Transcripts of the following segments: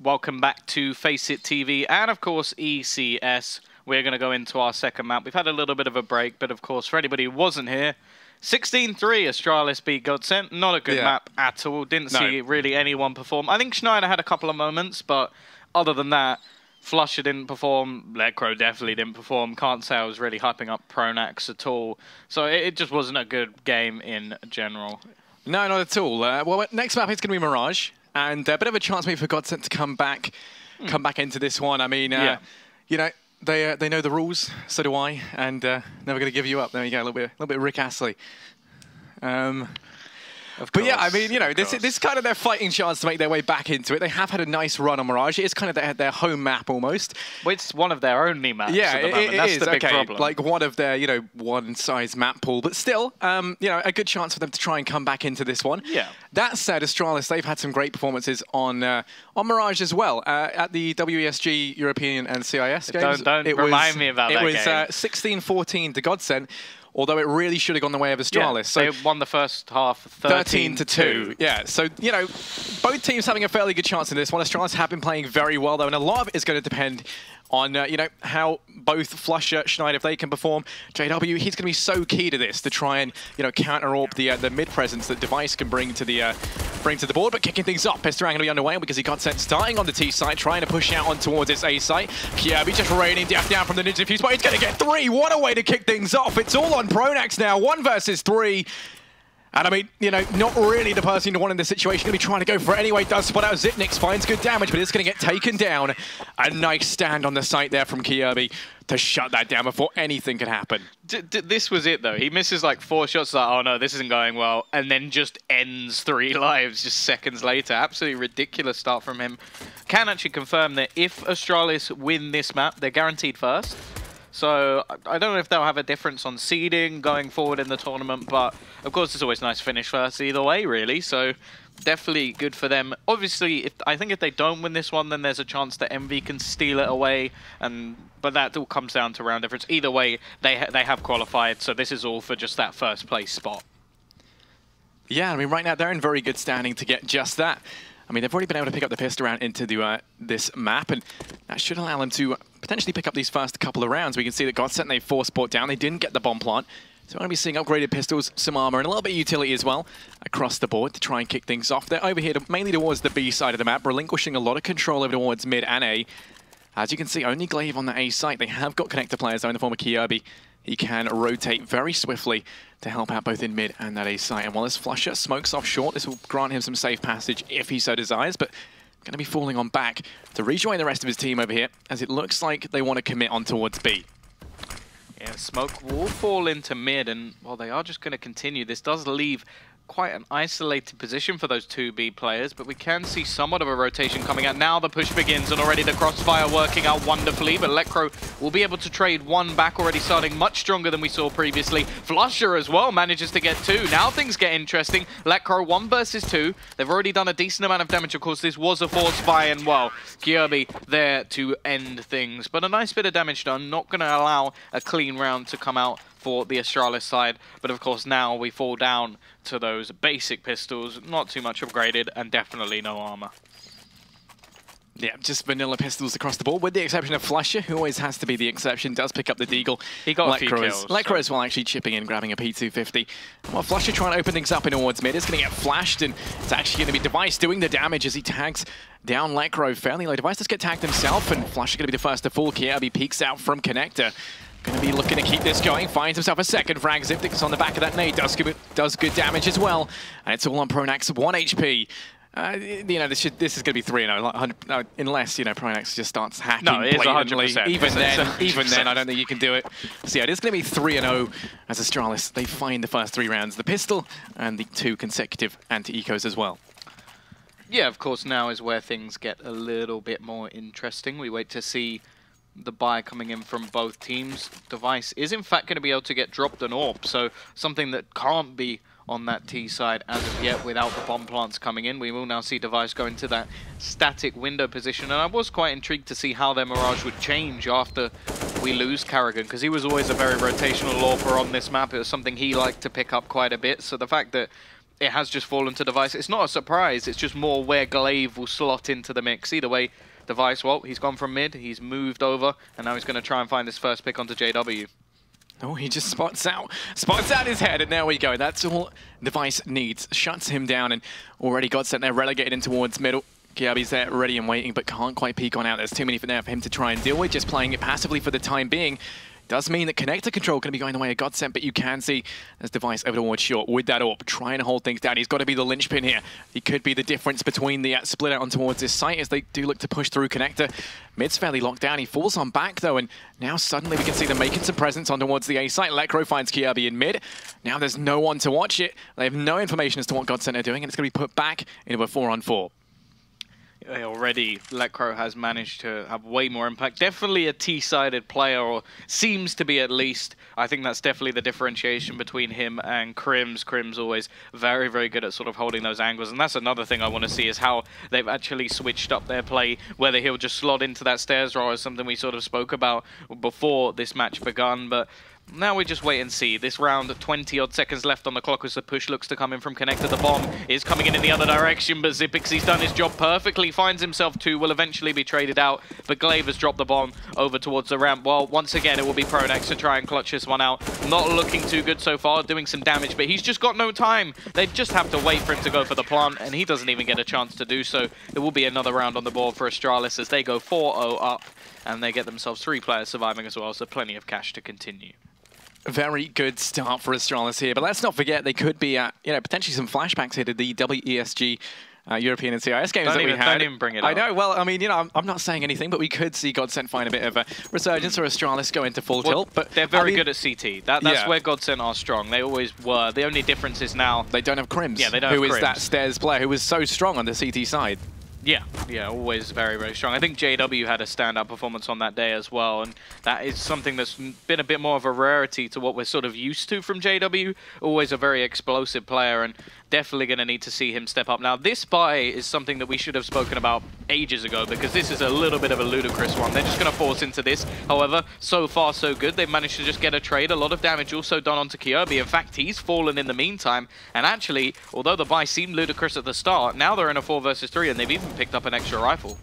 Welcome back to FACEIT TV and, of course, ECS. We're going to go into our second map. We've had a little bit of a break, but, of course, for anybody who wasn't here, 16-3 Astralis beat GODSENT. Not a good map at all. Didn't see really anyone perform. I think znajder had a couple of moments, but other than that, flusha didn't perform. Lekro definitely didn't perform. Can't say I was really hyping up pronax at all. So it just wasn't a good game in general. No, not at all. Well, next map is going to be Mirage. And a bit of a chance maybe for GODSENT to come back into this one. I mean, you know, they know the rules, so do I, and never going to give you up. There you go, a little bit Rick Astley. But yeah, I mean, you know, this is kind of their fighting chance to make their way back into it. They have had a nice run on Mirage. It is kind of their home map almost. Well, it's one of their only maps at the moment. That's the big problem. Like one of their, you know, one-size map pool. But still, you know, a good chance for them to try and come back into this one. Yeah. That said, Astralis, they've had some great performances on Mirage as well. At the WESG European and CIS games. Don't remind me about that game. It was 16-14 to GODSENT. Although it really should have gone the way of Astralis. Yeah, so they won the first half 13-2. Yeah, so, you know, both teams having a fairly good chance in this one. Astralis have been playing very well, though, and a lot of it is going to depend on, you know, how both flusha, znajder, if they can perform. JW, he's going to be so key to this, to try and, you know, counter-AWP the mid-presence that Device can bring to the board. But kicking things off, Pistarang going to be underway because he got sent starting on the T site, trying to push out on towards its A site. Kjaerbye just raining death down from the Ninja Fuse, but he's going to get 3. What a way to kick things off. It's all on pronax now, 1 versus 3. And I mean, you know, not really the person you want in this situation. Going to be trying to go for it anyway. Does spot out Zipnix, finds good damage, but it's going to get taken down. A nice stand on the site there from Kjaerbye to shut that down before anything could happen. This was it, though. He misses like 4 shots, like, oh no, this isn't going well, and then just ends 3 lives just seconds later. Absolutely ridiculous start from him. Can actually confirm that if Astralis win this map, they're guaranteed first. So I don't know if they'll have a difference on seeding going forward in the tournament, but of course it's always nice to finish first either way, really. So definitely good for them. Obviously, I think if they don't win this one, then there's a chance that MV can steal it away. But that all comes down to round difference. Either way, they have qualified, so this is all for just that first place spot. Yeah, I mean, right now they're in very good standing to get just that. I mean, they've already been able to pick up the pistol round into this map, and that should allow them to potentially pick up these first couple of rounds. We can see that GODSENT, they forced sport down. They didn't get the bomb plant. So we're going to be seeing upgraded pistols, some armor, and a little bit of utility as well across the board to try and kick things off. They're over here mainly towards the B side of the map, relinquishing a lot of control over towards mid and A. As you can see, only Glaive on the A site. They have got connector players, though, in the form of Kjaerbye. He can rotate very swiftly to help out both in mid and that A site. And while this flusha smokes off short, this will grant him some safe passage if he so desires, but going to be falling on back to rejoin the rest of his team over here, as it looks like they want to commit on towards B. Yeah, smoke will fall into mid, and while they are just going to continue, this does leave quite an isolated position for those 2B players, but we can see somewhat of a rotation coming out. Now the push begins, and already the crossfire working out wonderfully, but Lekro will be able to trade 1 back, already starting much stronger than we saw previously. flusha as well manages to get 2. Now things get interesting. Lekro 1 versus 2. They've already done a decent amount of damage. Of course, this was a force buy, and well, Kjaerbye there to end things. But a nice bit of damage done. Not going to allow a clean round to come out for the Astralis side, but of course now we fall down to those basic pistols, not too much upgraded, and definitely no armor. Yeah, just vanilla pistols across the board, with the exception of flusha, who always has to be the exception, does pick up the deagle. He got a few kills. Lekro as well, actually chipping in, grabbing a P250. Well, flusha trying to open things up in towards mid. It's going to get flashed, and it's actually going to be Device doing the damage as he tags down Lekro fairly low. Device does get tagged himself, and flusha going to be the first to fall. Kjaerbye peeks out from connector. Going to be looking to keep this going, finds himself a second frag. Zipnix on the back of that nade, does good damage as well. And it's all on pronax, 1 HP. You know, this is going to be 3-0, unless, you know, pronax just starts hacking blatantly. 100%. Even then, I don't think you can do it. So yeah, it is going to be 3-0 as Astralis, they find the first 3 rounds, the pistol, and the 2 consecutive anti-ecos as well. Yeah, of course, now is where things get a little bit more interesting. We wait to see the buy coming in from both teams. Device is in fact going to be able to get dropped an AWP, so something that can't be on that T side as of yet without the bomb plants coming in. We will now see Device go into that static window position, and I was quite intrigued to see how their Mirage would change after we lose Karrigan, because he was always a very rotational AWPer on this map. It was something he liked to pick up quite a bit, so the fact that it has just fallen to Device. It's not a surprise, it's just more where Glaive will slot into the mix. Either way, Device, well, he's gone from mid, he's moved over, and now he's going to try and find his first pick onto JW. Oh, he just spots out his head, and there we go. That's all Device needs. Shuts him down, and already GODSENT there relegated in towards middle. Kjærbye's there ready and waiting, but can't quite peek on out. There's too many for him to try and deal with, just playing it passively for the time being. Does mean that connector control going to be going the way of GODSENT, but you can see as Device over towards short with that AWP, trying to hold things down. He's got to be the linchpin here. He could be the difference between the split out on towards this site as they do look to push through connector. Mid's fairly locked down. He falls on back though, and now suddenly we can see them making some presence on towards the A site. Lekr0 finds Kjærbye in mid. Now there's no one to watch it. They have no information as to what GODSENT are doing, and it's going to be put back into a 4-on-4. Already, Lekr0 has managed to have way more impact. Definitely a T-sided player, or seems to be at least. I think that's definitely the differentiation between him and Crims. Crims always very, very good at sort of holding those angles. And that's another thing I want to see is how they've actually switched up their play, whether he'll just slot into that stairs roll is something we sort of spoke about before this match begun. But now we just wait and see. This round, 20-odd seconds left on the clock as the push looks to come in from connector. The bomb is coming in the other direction, but Xyp9xy's done his job perfectly. Finds himself two, will eventually be traded out, but Glaive has dropped the bomb over towards the ramp. Well, once again, it will be pronax to try and clutch this one out. Not looking too good so far, doing some damage, but he's just got no time. They just have to wait for him to go for the plant, and he doesn't even get a chance to do so. It will be another round on the board for Astralis as they go 4-0 up, and they get themselves 3 players surviving as well, so plenty of cash to continue. Very good start for Astralis here, but let's not forget they could be potentially some flashbacks here to the WESG European and CIS games that we had. Don't even bring it up. I know, well, I mean, I'm not saying anything, but we could see GODSENT find a bit of a resurgence or Astralis go into full tilt. But they're very good at CT. That's where GODSENT are strong. They always were. The only difference is now they don't have Crims. Yeah, they don't have Crims. Who is that stairs player who was so strong on the CT side. Yeah, always very, very strong. I think JW had a standout performance on that day as well, and that is something that's been a bit more of a rarity to what we're sort of used to from JW. Always a very explosive player, and definitely going to need to see him step up. Now, this buy is something that we should have spoken about ages ago, because this is a little bit of a ludicrous one. They're just going to force into this. However, so far so good. They've managed to just get a trade. A lot of damage also done onto Kjærbye. In fact, he's fallen in the meantime. And actually, although the buy seemed ludicrous at the start, now they're in a 4 versus 3, and they've even picked up an extra rifle.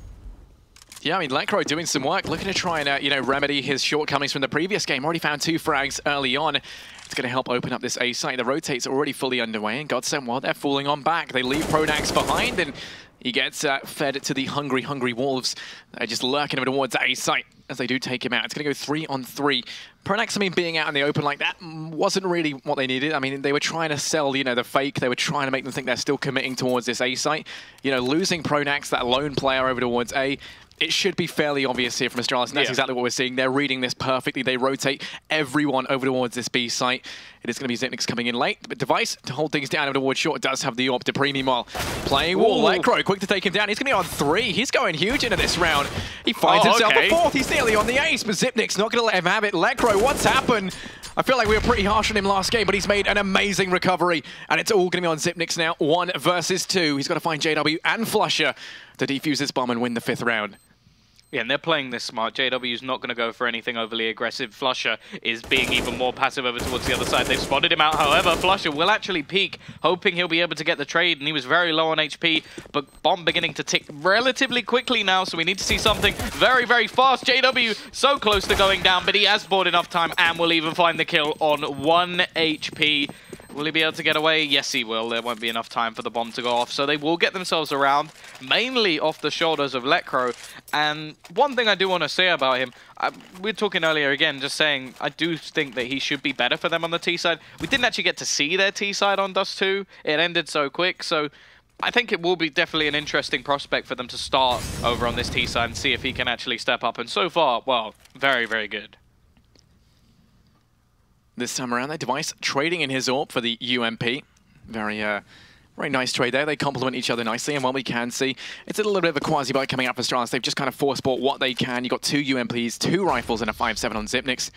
Yeah, I mean, Lekr0 doing some work, looking to try and, remedy his shortcomings from the previous game. Already found 2 frags early on. It's going to help open up this A site. The rotates are already fully underway, and GODSENT, well, they're falling on back. They leave pronax behind, and he gets fed to the hungry, hungry wolves. They're just lurking over towards A site as they do take him out. It's going to go 3-on-3. pronax, I mean, being out in the open like that wasn't really what they needed. I mean, they were trying to sell, the fake. They were trying to make them think they're still committing towards this A site. Losing pronax, that lone player over towards A, it should be fairly obvious here from Astralis, and that's exactly what we're seeing. They're reading this perfectly. They rotate everyone over towards this B site. It is going to be znajder coming in late, but Device, to hold things down over towards short, does have the AWP. dupreeh, meanwhile, playing wall. Lekr0, quick to take him down. He's going to be on 3. He's going huge into this round. He finds himself a 4th. He's nearly on the ace, but znajder's not going to let him have it. Lekr0, what's happened? I feel like we were pretty harsh on him last game, but he's made an amazing recovery, and it's all going to be on znajder now. 1 versus 2. He's got to find JW and flusha to defuse this bomb and win the 5th round. Yeah, and they're playing this smart. JW's not going to go for anything overly aggressive. flusha is being even more passive over towards the other side. They've spotted him out. However, flusha will actually peek, hoping he'll be able to get the trade, and he was very low on HP, but bomb beginning to tick relatively quickly now, so we need to see something very, very fast. JW so close to going down, but he has bought enough time and will even find the kill on 1 HP. Will he be able to get away? Yes, he will. There won't be enough time for the bomb to go off. So they will get themselves around, mainly off the shoulders of Lekr0. And one thing I do want to say about him, we were talking earlier again, just saying, I do think that he should be better for them on the T side. We didn't actually get to see their T side on Dust 2. It ended so quick. So I think it will be definitely an interesting prospect for them to start over on this T side and see if he can actually step up. And so far, well, very, very good. This time around, that Device trading in his AWP for the UMP. Very nice trade there. They complement each other nicely, and what we can see, it's a little bit of a quasi-bite coming out for Astralis. They've just kind of force-bought what they can. You've got 2 UMPs, 2 rifles, and a 5.7 on znajder.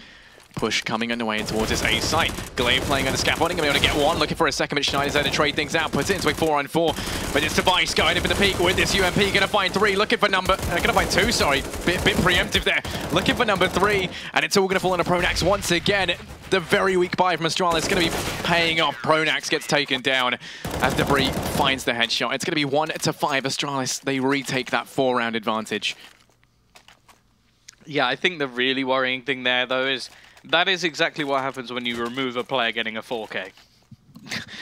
Push coming underway in towards this A site. Glaive playing under scaffolding, going to be able to get one, looking for a second, but znajder's there to trade things out, puts it into a 4-on-4. But it's Device going in for the peak with this UMP. Gonna find 3, looking for gonna find 2, sorry. Bit preemptive there. Looking for number 3, and it's all gonna fall into pronax once again. The very weak buy from Astralis is gonna be paying off. pronax gets taken down as dupreeh finds the headshot. It's gonna be 1-5 Astralis. They retake that 4-round advantage. Yeah, I think the really worrying thing there, though, is that is exactly what happens when you remove a player getting a 4K.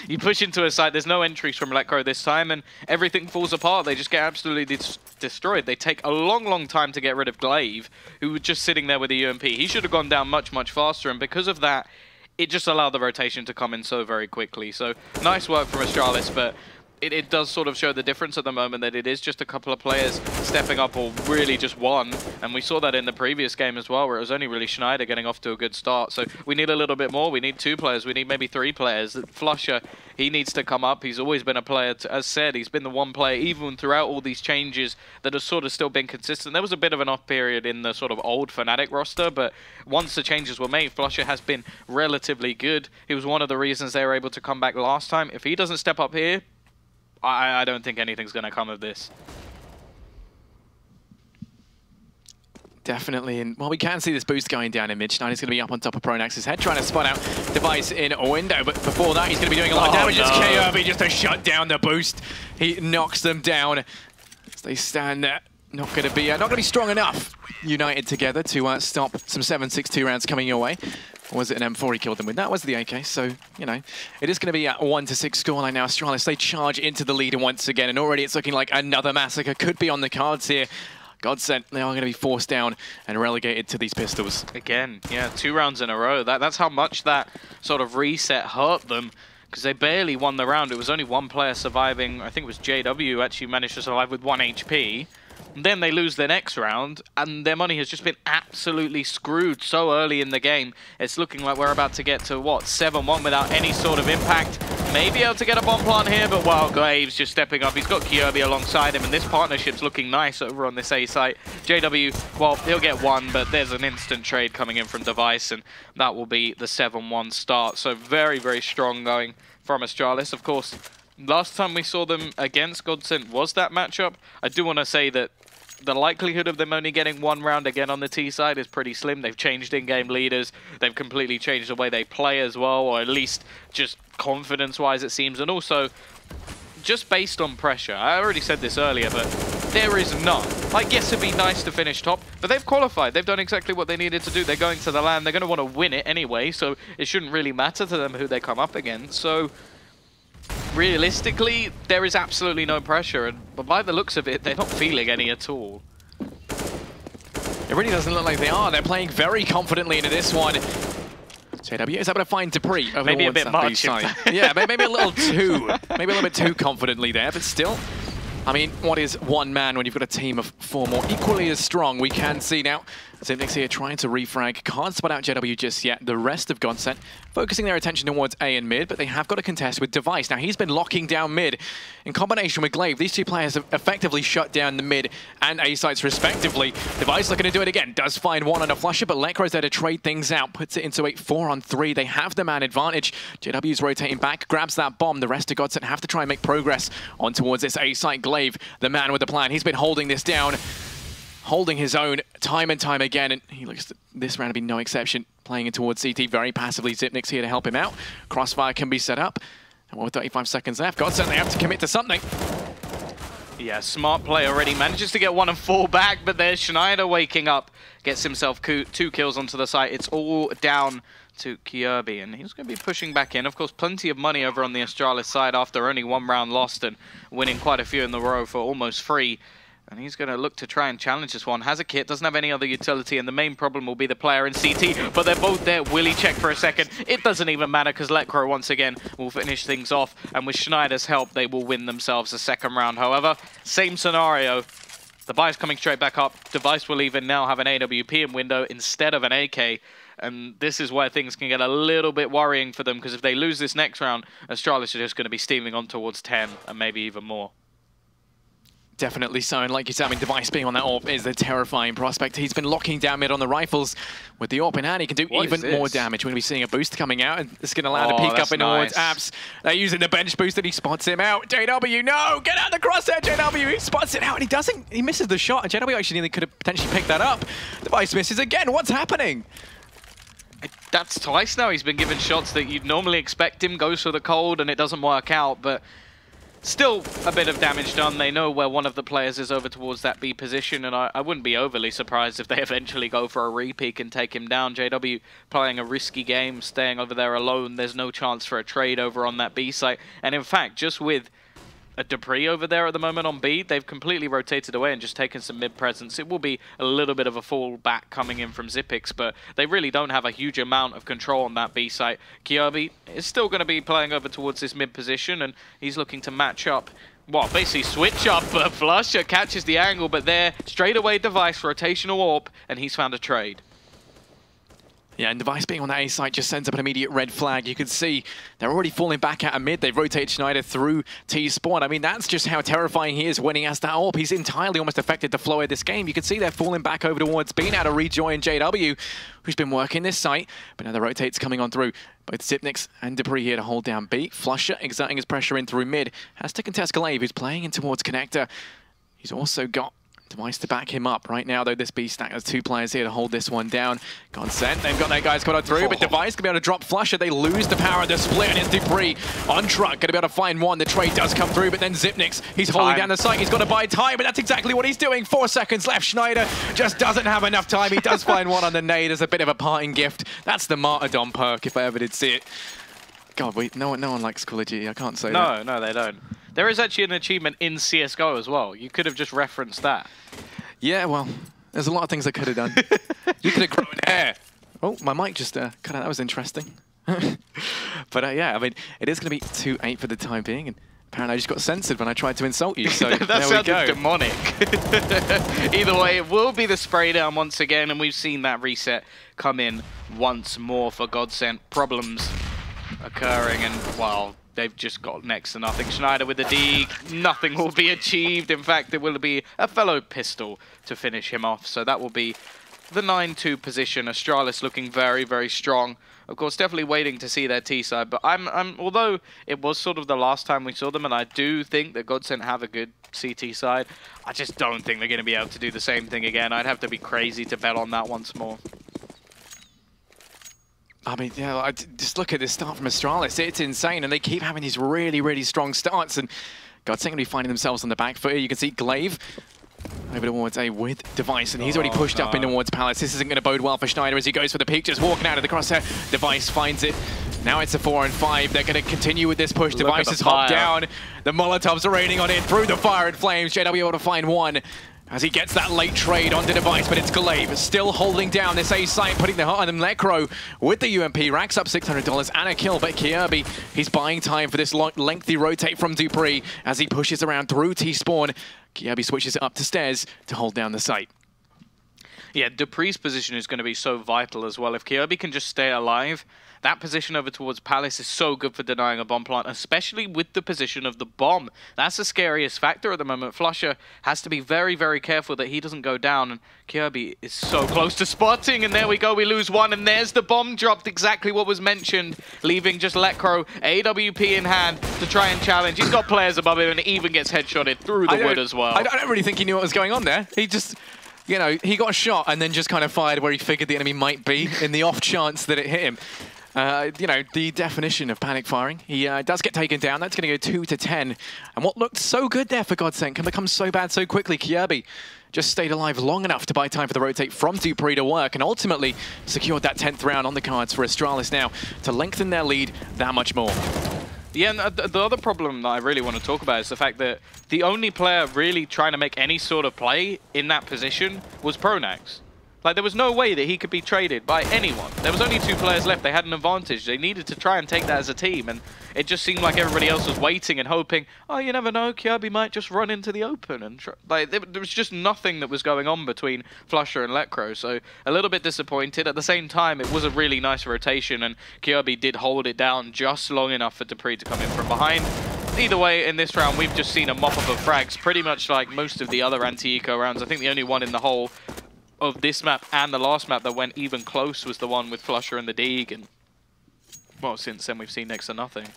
You push into a site, there's no entries from Letcro this time, and everything falls apart. They just get absolutely destroyed. They take a long, long time to get rid of Glaive, who was just sitting there with a UMP. He should have gone down much, much faster, and because of that, it just allowed the rotation to come in so very quickly. So, nice work from Astralis, but it does sort of show the difference at the moment that it is just a couple of players stepping up, or really just one. And we saw that in the previous game as well, where it was only really znajder getting off to a good start. So we need a little bit more. We need 2 players. We need maybe 3 players. flusha, he needs to come up. He's always been a player, as said, he's been the one player, even throughout all these changes, that has sort of still been consistent. There was a bit of an off period in the sort of old Fnatic roster, but once the changes were made, flusha has been relatively good. He was one of the reasons they were able to come back last time. If he doesn't step up here, I don't think anything's going to come of this. Definitely, and well, we can see this boost going down in mid. znajder's going to be up on top of pronax's head, trying to spot out Device in a window, but before that, he's going to be doing a lot of damage. It's Kjaerbye just to shut down the boost. He knocks them down. As they stand there, not going to be strong enough. United together to stop some 7.62 rounds coming your way. Or was it an M4 he killed them with? That was the AK, so, you know, it is going to be a 1-6 scoreline now. Astralis, they charge into the lead once again, and already it's looking like another massacre could be on the cards here. GODSENT, they are going to be forced down and relegated to these pistols. Again, yeah, 2 rounds in a row. That's how much that sort of reset hurt them, because they barely won the round. It was only 1 player surviving. I think it was JW actually managed to survive with 1 HP. Then they lose their next round, and their money has just been absolutely screwed so early in the game. It's looking like we're about to get to, what, 7-1 without any sort of impact. Maybe able to get a bomb plant here, but well, Glaive's just stepping up. He's got Kjaerbye alongside him, and this partnership's looking nice over on this A site. JW, well, he'll get 1, but there's an instant trade coming in from Device, and that will be the 7-1 start. So very, very strong going from Astralis. Of course, last time we saw them against GODSENT was that matchup. I do want to say that the likelihood of them only getting 1 round again on the T side is pretty slim. They've changed in-game leaders. They've completely changed the way they play as well, or at least just confidence-wise, it seems. And also, just based on pressure, I already said this earlier, but there is none. Like, yes, it'd be nice to finish top, but they've qualified. They've done exactly what they needed to do. They're going to the LAN. They're going to want to win it anyway, so it shouldn't really matter to them who they come up against. So realistically, there is absolutely no pressure, but by the looks of it, they're not feeling any at all. It really doesn't look like they are. They're playing very confidently into this one. JW is able to find dupreeh. Maybe a bit much. Yeah, maybe a little too, maybe a little bit too confidently there, but still. I mean, what is 1 man when you've got a team of 4 more equally as strong? We can see now Zipnix here trying to refrag. Can't spot out JW just yet. The rest of GODSENT focusing their attention towards A and mid, but they have got a contest with Device. Now, he's been locking down mid. In combination with Glaive, these 2 players have effectively shut down the mid and A sites respectively. Device looking to do it again. Does find 1 on a flusha, but Letcro's there to trade things out. Puts it into a 4-on-3. They have the man advantage. JW's rotating back, grabs that bomb. The rest of GODSENT have to try and make progress on towards this A site. Glaive, the man with the plan. He's been holding this down, holding his own time and time again, and he looks this round to be no exception. Playing in towards CT very passively. Zipnix here to help him out. Crossfire can be set up. And with 35 seconds left, GODSENT, they have to commit to something. Yeah, smart play already. Manages to get 1 and 4 back, but there's znajder waking up. Gets himself 2 kills onto the site. It's all down to Kjærbye, and he's going to be pushing back in. Of course, plenty of money over on the Astralis side after only 1 round lost and winning quite a few in the row for almost free. And he's going to look to try and challenge this one. Has a kit, doesn't have any other utility, and the main problem will be the player in CT, but they're both there. Will he check for a second? It doesn't even matter, because Letcro, once again, will finish things off, and with znajder's help, they will win themselves a 2nd round. However, same scenario. The buy's coming straight back up. Device will even now have an AWP in window instead of an AK, and this is where things can get a little bit worrying for them, because if they lose this next round, Astralis are just going to be steaming on towards 10, and maybe even more. Definitely so, and like you said, I mean, Device being on that AWP is a terrifying prospect. He's been locking down mid on the rifles. With the AWP in hand, he can do even more damage. We're going to be seeing a boost coming out, and it's going to allow the peek up in towards Apps. They're using the bench boost, and he spots him out. JW, no! Get out of the crosshair, JW! He spots it out, and he doesn't. He misses the shot, and JW actually could have potentially picked that up. Device misses again. What's happening? That's twice now he's been given shots that you'd normally expect him, goes for the cold, and it doesn't work out, but still a bit of damage done. They know where one of the players is over towards that B position, and I wouldn't be overly surprised if they eventually go for a re-peek and take him down. JW playing a risky game, staying over there alone. There's no chance for a trade over on that B site. And in fact, just with a dupreeh over there at the moment on B, they've completely rotated away and just taken some mid presence. It will be a little bit of a fall back coming in from Xyp9x, but they really don't have a huge amount of control on that B site. Kjaerbye is still going to be playing over towards this mid position, and he's looking to match up. Well, basically switch up. flusha catches the angle, but there, straight away Device, rotational AWP, and he's found a trade. Yeah, and Device being on that A site just sends up an immediate red flag. You can see they're already falling back out of mid. They've rotated znajder through T-spawn. I mean, that's just how terrifying he is when he has that AWP. He's entirely almost affected the flow of this game. You can see they're falling back over towards B now to rejoin JW, who's been working this site. But now the rotate's coming on through. Both Xyp9x and dupreeh here to hold down B. flusha exerting his pressure in through mid. Has to contest Nicolai, who's playing in towards connector. He's also got Device to back him up. Right now, though, this B stack has two players here to hold this one down. GODSENT, they've got their guys coming through, but Device can be able to drop flusha. They lose the power of the split, and it's dupreeh on truck. Going to be able to find one. The trade does come through, but then Xyp9x, he's holding down the site. He's got to buy time, but that's exactly what he's doing. 4 seconds left. znajder just doesn't have enough time. He does find one on the nade as a bit of a parting gift. That's the martyrdom perk, if I ever did see it. God, no one likes Call of Duty. I can't say that. No, they don't. There is actually an achievement in CSGO as well. You could have just referenced that. Yeah, well, there's a lot of things I could have done. You could have grown hair. Oh, my mic just cut out. That was interesting. But yeah, I mean, it is going to be 2-8 for the time being, and apparently I just got censored when I tried to insult you, so that there we go. Demonic. Either way, it will be the spray down once again, and we've seen that reset come in once more for GODSENT. Problems occurring, and, well, they've just got next to nothing. znajder with the D, nothing will be achieved. In fact, it will be a fellow pistol to finish him off. So that will be the 9-2 position. Astralis looking very, very strong. Of course, definitely waiting to see their T side. But although it was sort of the last time we saw them, and I do think that GODSENT have a good CT side, I just don't think they're going to be able to do the same thing again. I'd have to be crazy to bet on that once more. I mean, yeah, just look at this start from Astralis. It's insane, and they keep having these really, really strong starts. And GODSENT going to be finding themselves on the back foot here. You can see Glaive over towards A with Device, and he's already pushed up in towards Palace. This isn't going to bode well for znajder as he goes for the peak, just walking out of the crosshair. Device finds it. Now it's a 4-on-5. They're going to continue with this push. Device is hopped down. The Molotovs are raining on it through the fire and flames. JW able to find one as he gets that late trade onto Device, but it's Glaive still holding down this A site, putting the heart on him. Lekro with the UMP racks up $600 and a kill, but Kjaerbye, he's buying time for this lengthy rotate from dupreeh as he pushes around through T-spawn. Kjaerbye switches it up to stairs to hold down the site. Yeah, dupreeh's position is going to be so vital as well. If Kjaerbye can just stay alive, that position over towards Palace is so good for denying a bomb plant, especially with the position of the bomb. That's the scariest factor at the moment. flusha has to be very, very careful that he doesn't go down, and Kjaerbye is so close to spotting, and there we go, we lose one, and there's the bomb dropped, exactly what was mentioned, leaving just Lekro, AWP in hand, to try and challenge. He's got players above him, and even gets headshotted through the wood as well. I don't really think he knew what was going on there. He just, you know, he got shot and then just kind of fired where he figured the enemy might be in the off chance that it hit him. You know, the definition of panic firing. He does get taken down. That's going to go 2-10. And what looked so good there for GODSENT can become so bad so quickly. Kjaerbye just stayed alive long enough to buy time for the rotate from dupreeh to work, and ultimately secured that 10th round on the cards for Astralis now to lengthen their lead that much more. Yeah, and the other problem that I really want to talk about is the fact that the only player really trying to make any sort of play in that position was pronax. Like, there was no way that he could be traded by anyone. There was only 2 players left. They had an advantage. They needed to try and take that as a team, and it just seemed like everybody else was waiting and hoping, oh, you never know, Kjaerbye might just run into the open. And like, there was just nothing that was going on between flusha and Lekro, so a little bit disappointed. At the same time, it was a really nice rotation, and Kjaerbye did hold it down just long enough for dupreeh to come in from behind. either way, in this round, we've just seen a mop up of frags, pretty much like most of the other anti-eco rounds. I think the only one in the whole of this map and the last map that went even close was the one with flusha and the Deeg, and well, since then we've seen next to nothing.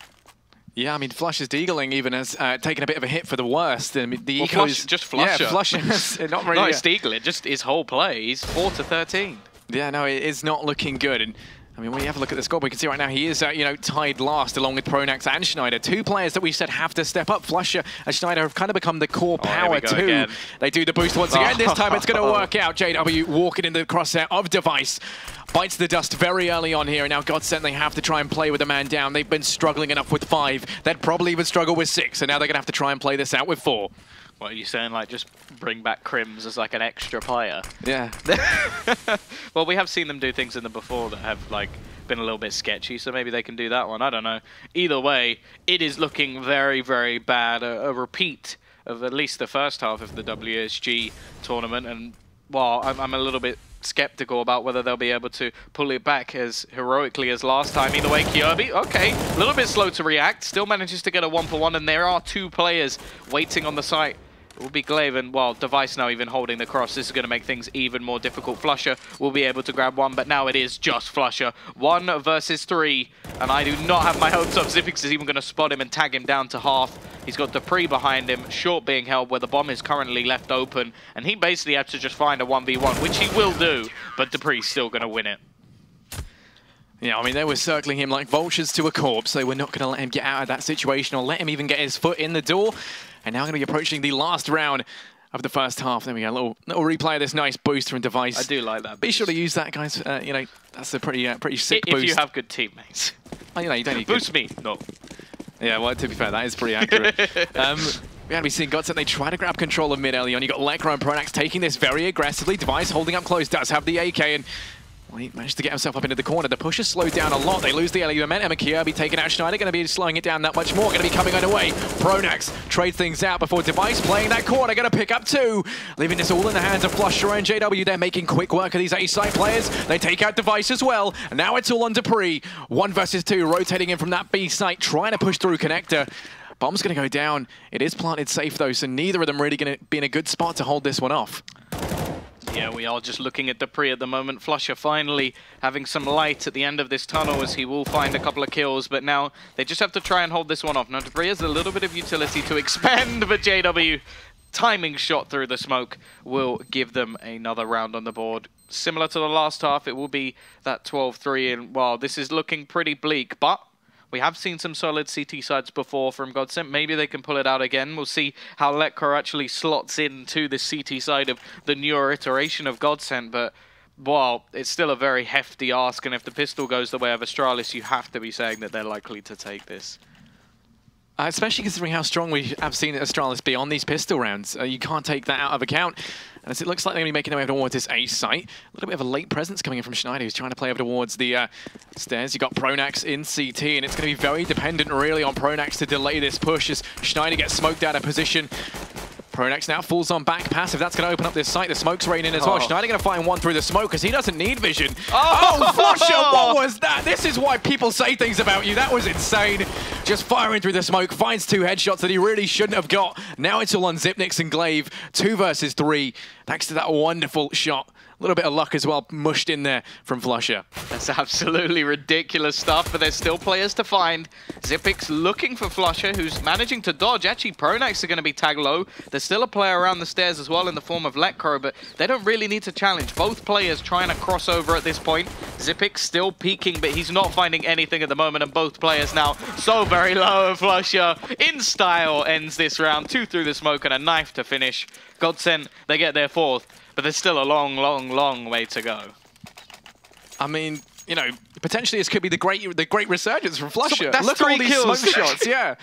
Yeah, I mean, flusha's deagling even has taken a bit of a hit for the worst. I mean, the eco is just flusha. Yeah, flusha not really. No, it's deagling, just his whole play. He's 4-13. Yeah, no, it is not looking good. And I mean, when you have a look at the score, we can see right now he is, you know, tied last along with pronax and znajder. Two players that we said have to step up. flusha and znajder have kind of become the core power too. Again. They do the boost once again. This time it's going to work out. JW walking in the crosshair of Device. Bites the dust very early on here, and now GODSENT, they have to try and play with a man down. They've been struggling enough with 5. They'd probably even struggle with 6, so now they're going to have to try and play this out with 4. What are you saying, like, just bring back Crims as, like, an extra player? Yeah. Well, we have seen them do things in them before that have, like, been a little bit sketchy, so maybe they can do that one. I don't know. Either way, it is looking very, very bad. A repeat of at least the first half of the WSG tournament, and, well, I'm a little bit skeptical about whether they'll be able to pull it back as heroically as last time. Either way, Kjaerbye, okay, a little bit slow to react, still manages to get a 1-for-1, and there are 2 players waiting on the site. It will be Glaive and, well, Device now even holding the cross. This is going to make things even more difficult. flusha will be able to grab one, but now it is just flusha. 1 versus 3, and I do not have my hopes up. Xyp9x is even going to spot him and tag him down to half. He's got dupreeh behind him, short being held where the bomb is currently left open, and he basically has to just find a 1v1, which he will do, but dupreeh's still going to win it. Yeah, I mean, they were circling him like vultures to a corpse. They were not going to let him get out of that situation or let him even get his foot in the door. And now going to be approaching the last round of the first half. There we go, little replay of this nice boost from Device. I do like that boost. Be sure to use that, guys. You know, that's a pretty sick boost. If you have good teammates. Oh, you know, you don't need boost me. No. Yeah, well, to be fair, that is pretty accurate. We had to be seeing GODSENT. They try to grab control of mid early on. You got Lekr and pronax taking this very aggressively. Device holding up close, does have the AK, and well, he managed to get himself up into the corner. The push has slowed down a lot. They lose the early momentum, and Kjaerbye taking out znajder, going to be slowing it down that much more. Going to be coming underway. pronax trade things out before Device playing that corner. Going to pick up 2, leaving this all in the hands of flusha and JW. They're making quick work of these A-side players. They take out Device as well, and now it's all on dupreeh. 1 versus 2, rotating in from that B site, trying to push through connector. Bomb's going to go down. It is planted safe, though, so neither of them really going to be in a good spot to hold this one off. Yeah, we are just looking at dupreeh at the moment. flusha finally having some light at the end of this tunnel as he will find a couple of kills, but now they just have to try and hold this one off. Now, dupreeh has a little bit of utility to expend, but JW, timing shot through the smoke, will give them another round on the board. Similar to the last half, it will be that 12-3, and, well, this is looking pretty bleak, but we have seen some solid CT sides before from GODSENT. Maybe they can pull it out again. We'll see how Lekr actually slots into the CT side of the newer iteration of GODSENT, but, well, it's still a very hefty ask, and if the pistol goes the way of Astralis, you have to be saying that they're likely to take this. Especially considering how strong we have seen Astralis be on these pistol rounds. You can't take that out of account. And as it looks like they're going to be making their way towards this A site. A little bit of a late presence coming in from znajder, who's trying to play over towards the stairs. You've got pronax in CT, and it's going to be very dependent, really, on pronax to delay this push as znajder gets smoked out of position. pronax now falls on back passive. That's going to open up this site. The smoke's raining as well. znajder going to find one through the smoke because he doesn't need vision. Oh, flusha! What was that? This is why people say things about you. That was insane. Just firing through the smoke. Finds 2 headshots that he really shouldn't have got. Now it's all on Xyp9x and Glaive. 2 versus 3. Thanks to that wonderful shot. A little bit of luck as well, mushed in there from flusha. That's absolutely ridiculous stuff, but there's still players to find. Xyp9x looking for flusha, who's managing to dodge. Actually, pronax are going to be tagged low. There's still a player around the stairs as well in the form of Lekr, but they don't really need to challenge. Both players trying to cross over at this point. Xyp9x still peeking, but he's not finding anything at the moment, and both players now so very low. flusha, in style, ends this round. 2 through the smoke and a knife to finish. GODSENT, they get their 4th. But there's still a long, long, long way to go. I mean, you know, potentially this could be the great resurgence from flusha. So, look at all these smoke shots, yeah.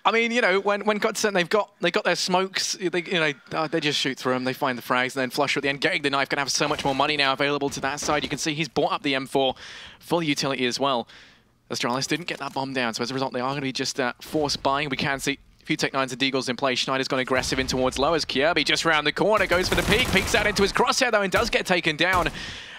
I mean, you know, when GODSENT, they got their smokes, they just shoot through them, they find the frags, and then flusha at the end, getting the knife, gonna have so much more money now available to that side. You can see he's bought up the M4, full utility as well. Astralis didn't get that bomb down, so as a result, they are gonna be just force buying. We can see a few Tech-9s and Deagles in play. znajder's gone aggressive in towards low as Kjærbye just round the corner, goes for the peek, peeks out into his crosshair though, and does get taken down.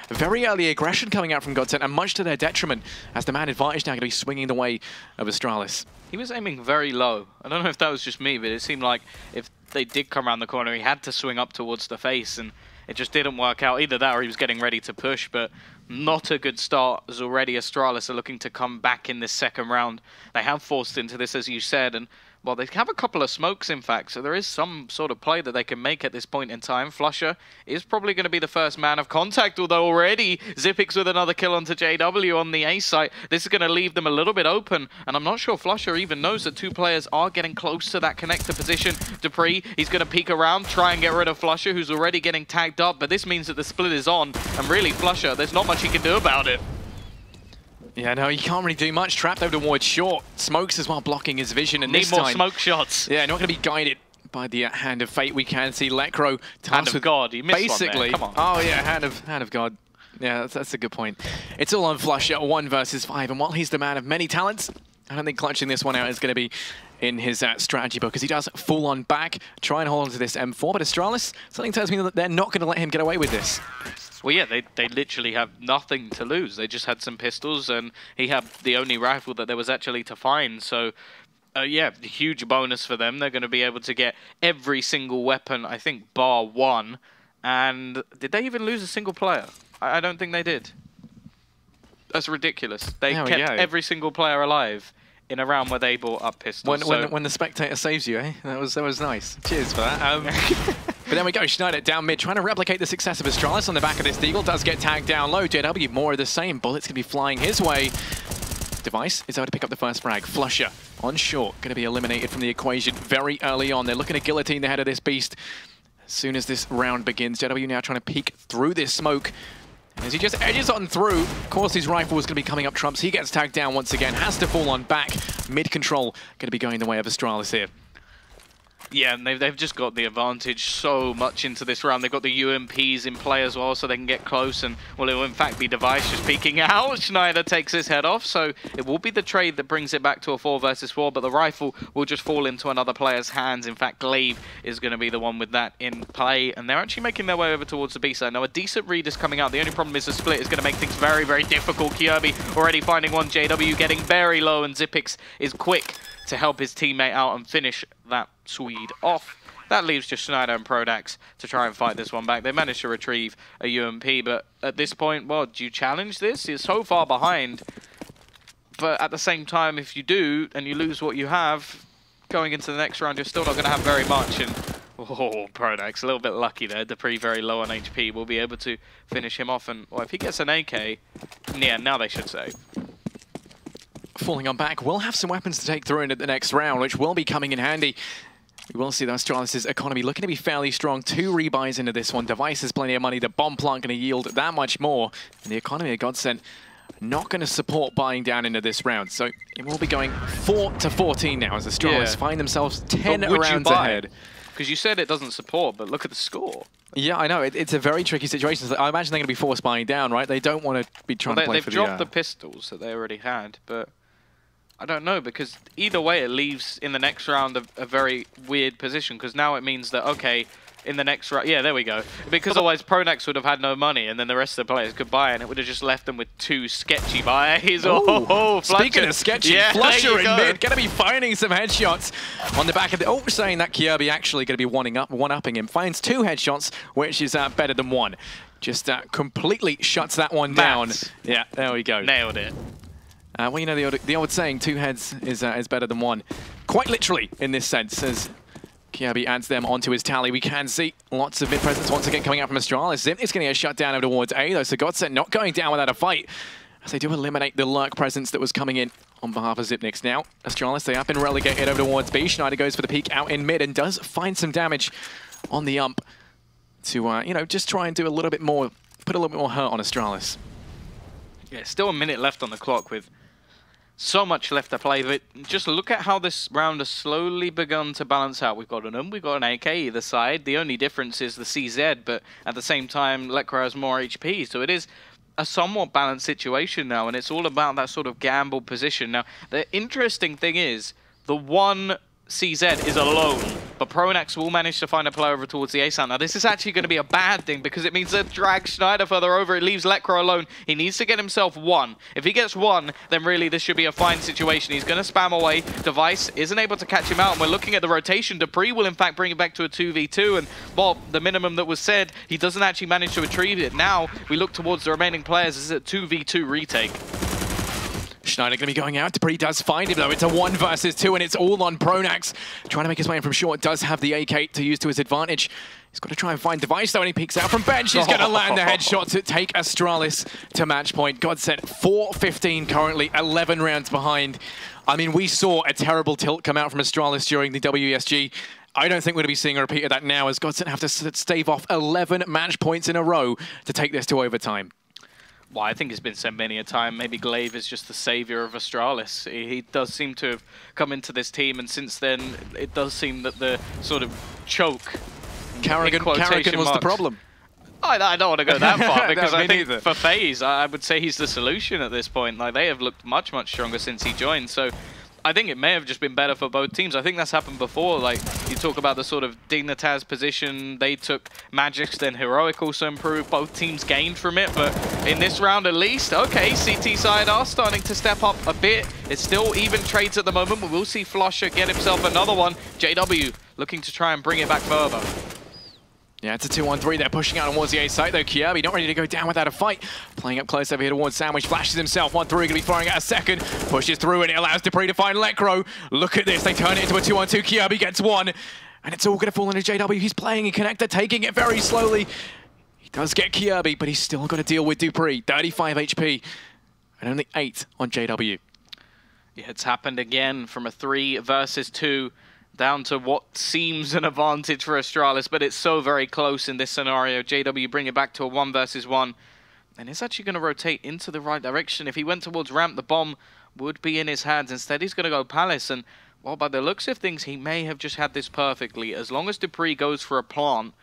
Very early aggression coming out from GODSENT, and much to their detriment, as the man advantage now going to be swinging the way of Astralis. He was aiming very low. I don't know if that was just me, but it seemed like if they did come around the corner, he had to swing up towards the face, and it just didn't work out. Either that or he was getting ready to push, but not a good start, as already Astralis are looking to come back in this second round. They have forced into this, as you said, and well, they have a couple of smokes, in fact, so there is some sort of play that they can make at this point in time. flusha is probably going to be the first man of contact, although already Zippix with another kill onto JW on the A site. This is going to leave them a little bit open, and I'm not sure flusha even knows that two players are getting close to that connector position. dupreeh, he's going to peek around, try and get rid of flusha, who's already getting tagged up, but this means that the split is on, and really flusha, there's not much he can do about it. Yeah, no, you can't really do much. Trapped over towards short. Smokes as well, blocking his vision. And Need more smoke shots. Yeah, not going to be guided by the hand of fate. We can see Lekro. Hand of God. You missed basically. One there. Come on. Oh, yeah, hand of God. Yeah, that's a good point. It's all on flusha, 1 versus 5. And while he's the man of many talents, I don't think clutching this one out is going to be in his strategy book, because he does full on back, try and hold on to this M4. But Astralis, something tells me that they're not going to let him get away with this. Well, yeah, they literally have nothing to lose. They just had some pistols, and he had the only rifle that there was actually to find. So, yeah, huge bonus for them. They're going to be able to get every single weapon, I think, bar 1. And did they even lose a single player? I don't think they did. That's ridiculous. They kept every single player alive in a round where they brought up pistols. When the spectator saves you, eh? That was nice. Cheers for that. But then we go, znajder down mid, trying to replicate the success of Astralis on the back of this Deagle. Does get tagged down low. JW, more of the same. Bullets going to be flying his way. Device is able to pick up the first frag. flusha on short, going to be eliminated from the equation very early on. They're looking to guillotine the head of this beast as soon as this round begins. JW now trying to peek through this smoke. As he just edges on through, of course his rifle is going to be coming up trumps. He gets tagged down once again, has to fall on back. Mid-control going to be going the way of Astralis here. Yeah, and they've just got the advantage so much into this round. They've got the UMPs in play as well, so they can get close. And, well, it will in fact be Device just peeking out. znajder takes his head off, so it will be the trade that brings it back to a 4 versus 4, but the rifle will just fall into another player's hands. In fact, Glaive is going to be the one with that in play, and they're actually making their way over towards the B side. Now, a decent read is coming out. The only problem is the split is going to make things very, very difficult. Kjaerbye already finding one. JW getting very low, and Zippix is quick to help his teammate out and finish that Swede off. That leaves just znajder and pronax to try and fight this one back. They managed to retrieve a UMP, but at this point, well, do you challenge this? You're so far behind. But at the same time, if you do, and you lose what you have, going into the next round, you're still not going to have very much. And, oh, pronax, a little bit lucky there. dupreeh very low on HP. Will be able to finish him off. And, well, if he gets an AK, yeah, now they should save. Falling on back, we'll have some weapons to take through into the next round, which will be coming in handy. We will see that Astralis' economy looking to be fairly strong. 2 rebuys into this one. Device has plenty of money. The bomb plant going to yield that much more. And the economy of GODSENT not going to support buying down into this round. So it will be going 4 to 14 now as Astralis find themselves 10 rounds ahead. Because you said it doesn't support, but look at the score. Yeah, I know. It's a very tricky situation. I imagine they're going to be forced buying down, right? They don't want to be trying to play for the... They've dropped the pistols that they already had, but... I don't know, because either way it leaves in the next round a very weird position, because now it means that, okay, in the next round... Yeah, there we go. Because otherwise pronax would have had no money, and then the rest of the players could buy, and it would have just left them with 2 sketchy buys. Oh, speaking of sketchy, flusha in mid, going to be finding some headshots on the back of the... Oh, saying that Kjaerbye actually going to be one-upping him. Finds 2 headshots, which is better than 1. Just completely shuts that one down. Yeah, there we go. Nailed it. Well, you know the old saying, 2 heads is better than 1. Quite literally, in this sense, as Kjaerbye adds them onto his tally. We can see lots of mid-presence once again coming out from Astralis. Zip is going to get shut down over towards A, though, so GODSENT not going down without a fight, as they do eliminate the lurk presence that was coming in on behalf of Zipnix. Now, Astralis, they have been relegated over towards B. znajder goes for the peek out in mid and does find some damage on the ump to, you know, just try and do a little bit more, put a little bit more hurt on Astralis. Yeah, still a minute left on the clock with so much left to play, but just look at how this round has slowly begun to balance out. We've got an we've got an AK either side. The only difference is the CZ, but at the same time, Lekro has more HP, so it is a somewhat balanced situation now, and it's all about that sort of gamble position. Now, the interesting thing is, the one CZ is alone, but pronax will manage to find a player over towards the A side. Now, this is actually going to be a bad thing because it means they drag znajder further over. It leaves Lekr0 alone. He needs to get himself one. If he gets one, then really this should be a fine situation. He's going to spam away. Device isn't able to catch him out, and we're looking at the rotation. dupreeh will, in fact, bring it back to a 2v2, and, well, the minimum that was said, he doesn't actually manage to retrieve it. Now, we look towards the remaining players. This is a 2v2 retake. znajder going to be going out. dupreeh does find him, though. It's a 1 versus 2, and it's all on pronax. Trying to make his way in from short. Does have the AK to use to his advantage. He's got to try and find Device, though, and he peeks out from bench. He's going to land the headshot to take Astralis to match point. GODSENT 4-15 currently, 11 rounds behind. I mean, we saw a terrible tilt come out from Astralis during the WESG. I don't think we're going to be seeing a repeat of that now, as GODSENT have to stave off 11 match points in a row to take this to overtime. Well, I think it's been said many a time. Maybe glaive is just the savior of Astralis. He does seem to have come into this team, and since then, it does seem that the sort of choke. Carrigan was the problem. I don't want to go that far because No, I think neither. for FaZe, I would say he's the solution at this point. Like, they have looked much, much stronger since he joined. So I think it may have just been better for both teams. I think that's happened before. Like, you talk about the sort of Dignitas position. They took Magic's, then Heroic also improved. Both teams gained from it. But in this round at least, okay, CT side are starting to step up a bit. It's still even trades at the moment, but we'll see flusha get himself another one. JW looking to try and bring it back further. Yeah, it's a 2-on-3. They're pushing out towards the A site, though. Kjaerbye not ready to go down without a fight. Playing up close over here towards Sandwich. Flashes himself. 1-3, going to be firing out a second. Pushes through, and it allows dupreeh to find Lekr0. Look at this. They turn it into a 2-on-2. Kjaerbye gets one. And it's all going to fall into JW. He's playing in connector, taking it very slowly. He does get Kjaerbye, but he's still got to deal with dupreeh. 35 HP. And only 8 on JW. Yeah, it's happened again from a 3 versus 2. Down to what seems an advantage for Astralis, but it's so very close in this scenario. JW bring it back to a 1 versus 1. And it's actually going to rotate into the right direction. If he went towards ramp, the bomb would be in his hands. Instead, he's going to go Palace. And, well, by the looks of things, he may have just had this perfectly. As long as dupreeh goes for a plant,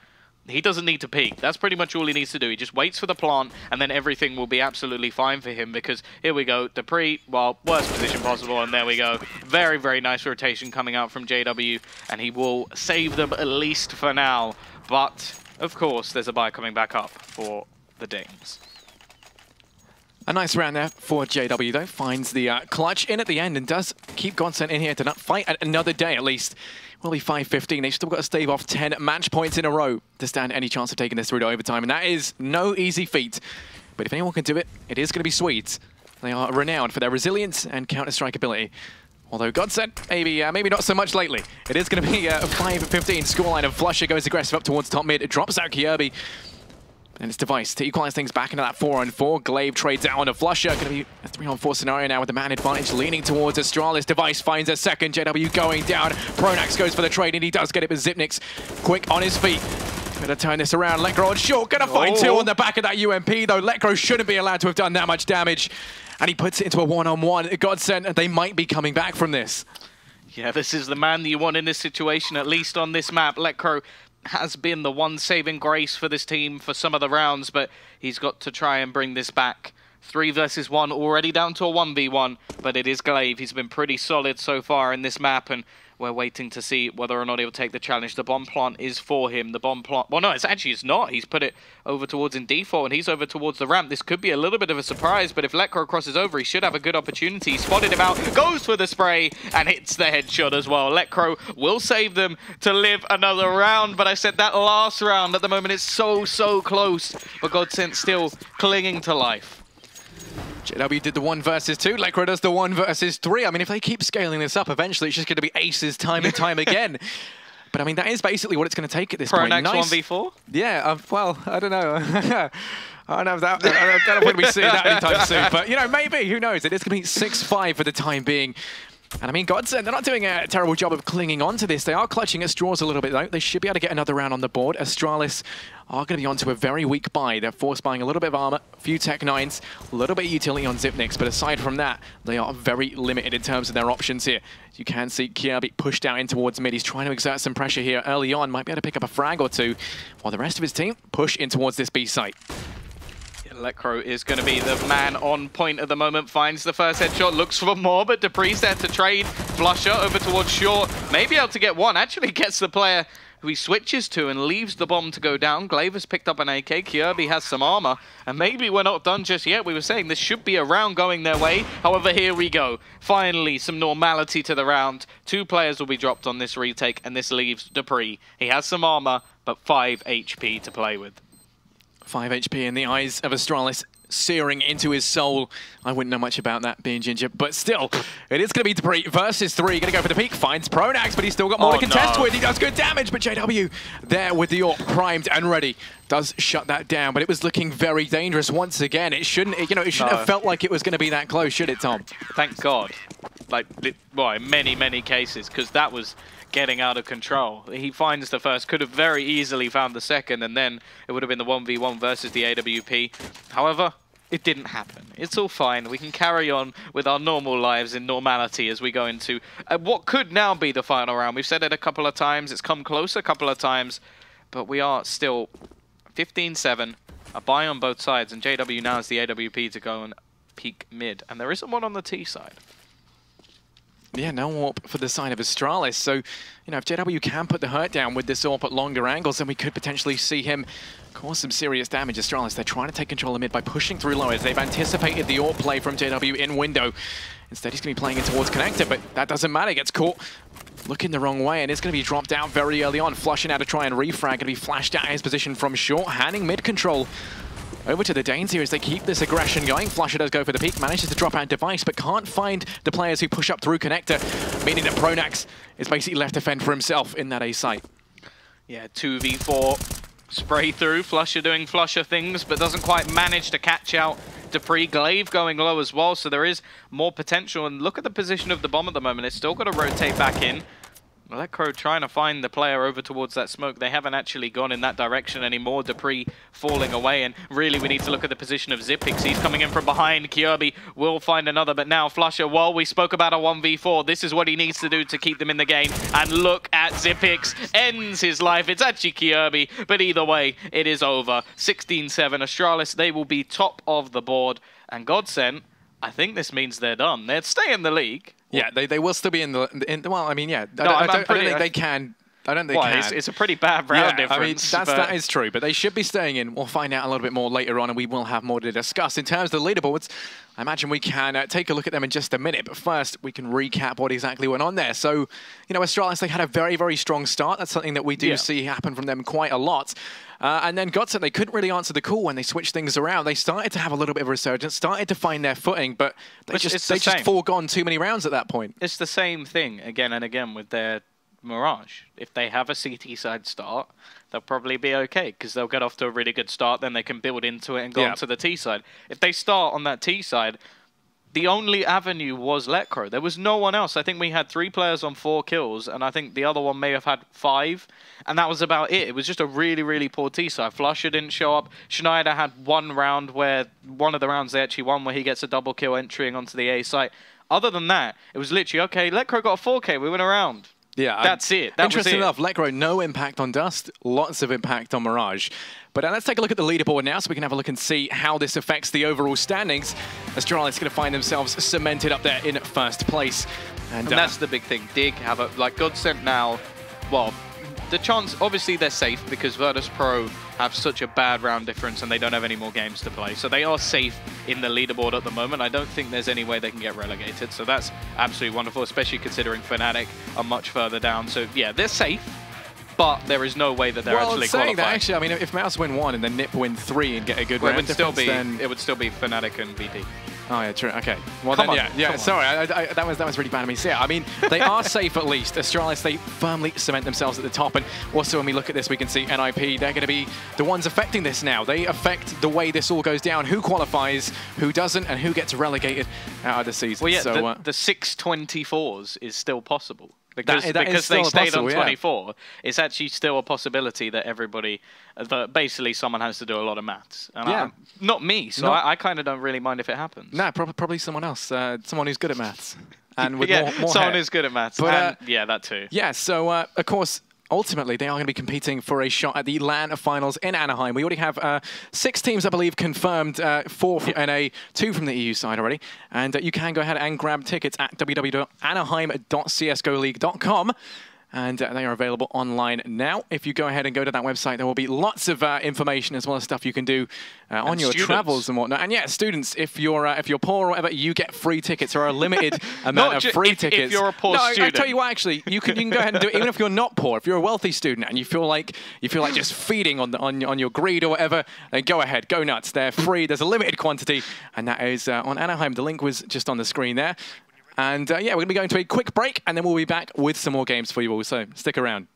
he doesn't need to peek. That's pretty much all he needs to do. He just waits for the plant, and then everything will be absolutely fine for him, because here we go. dupreeh, well, worst position possible, and there we go. Very, very nice rotation coming out from JW, and he will save them at least for now. But, of course, there's a buy coming back up for the Danes. A nice round there for JW, though. Finds the clutch in at the end and does keep GODSENT in here to not fight another day, at least. Will be 5-15. They've still got to stave off 10 match points in a row to stand any chance of taking this through to overtime. And that is no easy feat. But if anyone can do it, it is going to be Swedes. They are renowned for their resilience and counter-strike ability. Although GODSENT, maybe not so much lately. It is going to be a 5-15 scoreline, and flusha goes aggressive up towards top mid. It drops out Kjaerbye. And it's Device to equalize things back into that 4-on-4. glaive trades out on a flusha. Going to be a 3-on-4 scenario now with the man advantage leaning towards Astralis. Device finds a second. JW going down. pronax goes for the trade, and he does get it with Zipnix quick on his feet. Going to turn this around. Lekr0 on short. Going to find 2 on the back of that UMP, though. Lekr0 shouldn't be allowed to have done that much damage. And he puts it into a 1-on-1. GODSENT, and they might be coming back from this. Yeah, this is the man that you want in this situation, at least on this map. Lekr0 has been the one saving grace for this team for some of the rounds, but he's got to try and bring this back. 3 versus 1, already down to a 1v1, but it is glaive. He's been pretty solid so far in this map, and we're waiting to see whether or not he'll take the challenge. The bomb plant is for him. The bomb plant... Well, no, it's not. He's put it over towards in default, and he's over towards the ramp. This could be a little bit of a surprise, but if Lekr0 crosses over, he should have a good opportunity. He spotted him out, goes for the spray, and hits the headshot as well. Lekr0 will save them to live another round, but I said that last round. At the moment, it's so close, but GODSENT still clinging to life. JW did the 1 versus 2. Lekr0 does the 1 versus 3. I mean, if they keep scaling this up, eventually it's just going to be aces time and time again. But I mean, that is basically what it's going to take at this point. Pronax 1v4? Yeah, well, I don't know. I don't know if that, I don't know when we see that anytime soon. But, you know, maybe, who knows? It is going to be 6-5 for the time being. And I mean, GODSENT, they're not doing a terrible job of clinging on to this. They are clutching at straws a little bit, though. They should be able to get another round on the board. Astralis are going to be onto a very weak buy. They're force buying a little bit of armor, a few Tech 9s, a little bit of utility on Zipnix, but aside from that, they are very limited in terms of their options here. You can see Kjaerbye pushed out in towards mid. He's trying to exert some pressure here early on, might be able to pick up a frag or two, while the rest of his team push in towards this B site. Lecro is going to be the man on point at the moment. Finds the first headshot, looks for more, but dupreeh's there to trade. flusha over towards short. Maybe able to get one. Actually gets the player who he switches to and leaves the bomb to go down. Glaver's picked up an AK. Kjaerbye has some armor. And maybe we're not done just yet. We were saying this should be a round going their way. However, here we go. Finally, some normality to the round. 2 players will be dropped on this retake, and this leaves dupreeh. He has some armor, but 5 HP to play with. 5 HP in the eyes of Astralis, searing into his soul. I wouldn't know much about that being Ginger, but still, it is going to be dupreeh versus 3. Going to go for the peak, finds pronax, but he's still got more to contest with. He does good damage, but JW there with the AWP primed and ready. Does shut that down, but it was looking very dangerous once again. It shouldn't, you know, it shouldn't have felt like it was going to be that close, should it, Tom? Thank God. Like, well, in many, many cases, because that was getting out of control. He finds the first, could have very easily found the second, and then it would have been the 1v1 versus the AWP. However, it didn't happen. It's all fine. We can carry on with our normal lives in normality as we go into what could now be the final round. We've said it a couple of times. It's come close a couple of times, but we are still 15-7, a buy on both sides, and JW now has the AWP to go and peek mid. And there isn't one on the T side. Yeah, no AWP for the side of Astralis. So, you know, if JW can put the hurt down with this AWP at longer angles, then we could potentially see him cause some serious damage. Astralis, they're trying to take control of mid by pushing through low as they've anticipated the AWP play from JW in window. Instead, he's going to be playing in towards connector, but that doesn't matter. He gets caught looking the wrong way, and it's going to be dropped out very early on. flusha now to try and refrag, going to be flashed out of his position from short, handing mid control over to the Danes here as they keep this aggression going. flusha does go for the peak, manages to drop out device, but can't find the players who push up through connector, meaning that pronax is basically left to fend for himself in that A site. Yeah, 2v4 spray through. flusha doing flusha things, but doesn't quite manage to catch out dupreeh. Glaive going low as well, so there is more potential. And look at the position of the bomb at the moment. It's still got to rotate back in. Lecro trying to find the player over towards that smoke. They haven't actually gone in that direction anymore. dupreeh falling away, and really we need to look at the position of Xyp9x. He's coming in from behind. Kjaerbye will find another, but now flusha, while we spoke about a 1v4, this is what he needs to do to keep them in the game. And look at Xyp9x, ends his life. It's actually Kjaerbye, but either way, it is over. 16-7, Astralis, they will be top of the board. And GODSENT, I think this means they're done. They'd stay in the league. Yeah, they will still be in the well, I mean, yeah. I don't think they can. I don't think they can. It's a pretty bad round difference. I mean, that is true, but they should be staying in. We'll find out a little bit more later on, and we will have more to discuss. In terms of the leaderboards, I imagine we can take a look at them in just a minute, but first we can recap what exactly went on there. So, you know, Astralis, they had a very, very strong start. That's something that we do see happen from them quite a lot. And then GODSENT, they couldn't really answer the call when they switched things around. They started to have a little bit of a resurgence, started to find their footing, but they just foregone too many rounds at that point. It's the same thing again and again with their Mirage. If they have a CT side start, they'll probably be okay because they'll get off to a really good start, then they can build into it and go onto the T side. If they start on that T side, the only avenue was Lecro. There was no one else. I think we had 3 players on 4 kills, and I think the other one may have had 5, and that was about it. It was just a really, really poor T side. flusha didn't show up. znajder had one round where, one of the rounds they actually won, where he gets a double kill entering onto the A site. Other than that, it was literally, okay, Lecro got a 4K, we went around. Yeah, that's it. Interesting enough, Lecro, no impact on Dust, lots of impact on Mirage. But let's take a look at the leaderboard now so we can have a look and see how this affects the overall standings. Astralis is going to find themselves cemented up there in first place. And that's the big thing. Dig have a, like GODSENT now, well, the chance, obviously they're safe because Virtus Pro have such a bad round difference and they don't have any more games to play. So they are safe in the leaderboard at the moment. I don't think there's any way they can get relegated. So that's absolutely wonderful, especially considering Fnatic are much further down. So yeah, they're safe, but there is no way that they're actually qualified. That, actually, I mean, if Mouse win 1 and then Nip win 3 and get a good round difference, then it would still be Fnatic and VP. Oh yeah, true. Okay. Well then, yeah. Sorry, that was really bad of me. So yeah, I mean, they are safe at least. Astralis, they firmly cement themselves at the top, and also when we look at this, we can see NIP. They're going to be the ones affecting this now. They affect the way this all goes down. Who qualifies, who doesn't, and who gets relegated out of the season. Well, yeah, so, the 624s is still possible. Because they stayed on 24, it's actually still a possibility that everybody, that basically someone has to do a lot of maths. And not me, so I kind of don't really mind if it happens. No, probably someone else, someone who's good at maths. And with more someone who's good at maths, but, yeah, that too. Yeah, so of course, ultimately, they are going to be competing for a shot at the LAN finals in Anaheim. We already have 6 teams, I believe, confirmed, 4 from NA, 2 from the EU side already. And you can go ahead and grab tickets at www.anaheim.csgoleague.com. And they are available online now. If you go ahead and go to that website, there will be lots of information as well as stuff you can do on your travels and whatnot. And yeah, students, if you're poor or whatever, you get free tickets. There are a limited amount of free tickets. If you're a poor student. I tell you what, actually, you can go ahead and do it even if you're not poor. If you're a wealthy student and you feel like just feeding on your greed or whatever, then go ahead, go nuts. They're free. There's a limited quantity, and that is on Anaheim. The link was just on the screen there. And yeah, we're going to be going to a quick break, and then we'll be back with some more games for you all, so stick around.